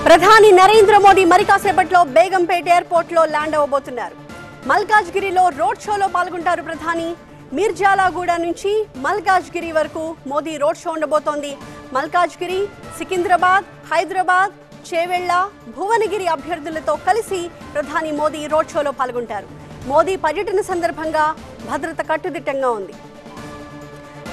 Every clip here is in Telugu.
ప్రధాని నరేంద్ర మోదీ మరికాసేపట్లో బేగంపేట ఎయిర్పోర్ట్ లో ల్యాండ్ అవబోతున్నారు. మల్కాజ్గిరిలో రోడ్ షోలో పాల్గొంటారు ప్రధాని. మిర్జాలగూడ నుంచి మల్కాజ్గిరి వరకు మోదీ రోడ్ షో ఉండబోతోంది. మల్కాజ్గిరి, సికింద్రాబాద్, హైదరాబాద్, చేవెళ్ల, భువనగిరి అభ్యర్థులతో కలిసి ప్రధాని మోదీ రోడ్ షోలో పాల్గొంటారు. మోదీ పర్యటన సందర్భంగా భద్రత కట్టుదిట్టంగా ఉంది.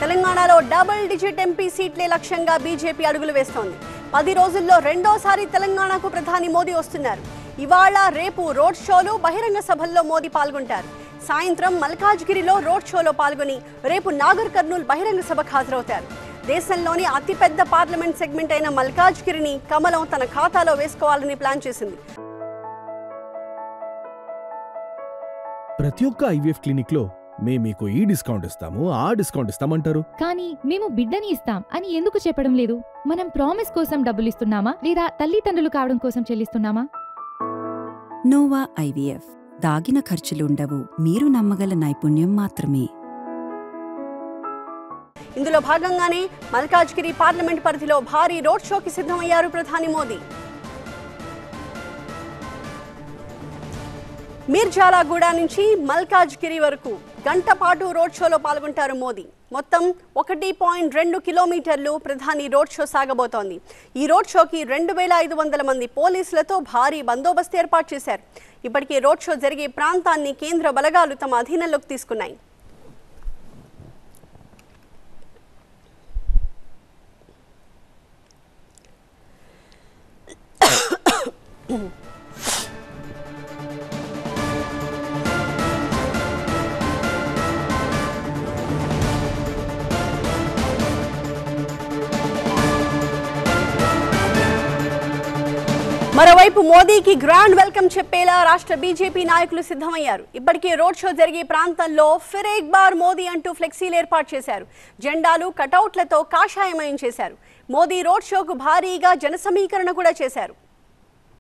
తెలంగాణలో డబుల్ డిజిట్ ఎంపీ సీట్లే లక్ష్యంగా బీజేపీ అడుగులు వేస్తోంది. 10 రోజుల్లో రెండోసారి తెలంగాణకు ప్రధాని మోదీ వస్తున్నారు. ఇవాళ రేపు రోడ్ షోలు, బహిరంగ సభల్లో మోదీ పాల్గొంటారు. సాయంత్రం మల్కాజ్గిరిలో రోడ్ షోలో పాల్గొని రేపు నాగర్ కర్నూల్ బహిరంగ సభకు హాజరవుతారు. దేశంలోని అతిపెద్ద పార్లమెంట్ సెగ్మెంట్ అయిన మల్కాజ్గిరిని కమలం తన ఖాతాలో వేసుకోవాలని ప్లాన్ చేసింది. ప్రతి ఒక్క ఐవీఎఫ్ క్లినిక్ లో మీకు ఈ డిస్కౌంట్ ఇస్తాము, ఆ డిస్కౌంట్ ఇస్తామంటారు. కానీ మేము బిడ్డని ఇస్తాం అని ఎందుకు చెప్పడం లేదు? మనం ప్రామిస్ కోసం డబ్బులు ఇస్తున్నామా లేదా తల్లిదండ్రులు కావడం కోసం చెల్లిస్తున్నామా? Nova IVF. దాగిన ఖర్చులుండవు, మీరు నమ్మగల నైపుణ్యం మాత్రమే. ఇందులో భాగంగానే మల్కాజ్గిరి పార్లమెంట్ పరిధిలో భారీ రోడ్ షోకి సిద్ధమయ్యారు ప్రధాని మోదీ. మిర్జాలగూడ నుంచి మల్కాజ్గిరి వరకు గంట పాటు రోడ్ షోలో పాల్గొంటారు మోదీ. మొత్తం 1.2 కిలోమీటర్లు ప్రధాని రోడ్ షో సాగబోతోంది. ఈ రోడ్ షోకి 2500 మంది పోలీసులతో భారీ బందోబస్తు ఏర్పాటు చేశారు. ఇప్పటికే రోడ్ షో జరిగే ప్రాంతాన్ని కేంద్ర బలగాలు తమ అధీనంలోకి తీసుకున్నాయి. మరోవైపు మోదీకి గ్రాండ్ వెల్కమ్ చెప్పేలా రాష్ట్ర బీజేపీ నాయకులు సిద్ధమయ్యారు. ఇప్పటికే రోడ్ షో జరిగే ప్రాంతంలో ఫిర్ ఏక్ బార్ మోదీ అంటూ ఫ్లెక్సీలు ఏర్పాటు చేశారు. జెండాలు, కటౌట్లతో కాషాయమయం చేశారు. మోదీ రోడ్ షోకు భారీగా జన సమీకరణ కూడా చేశారు.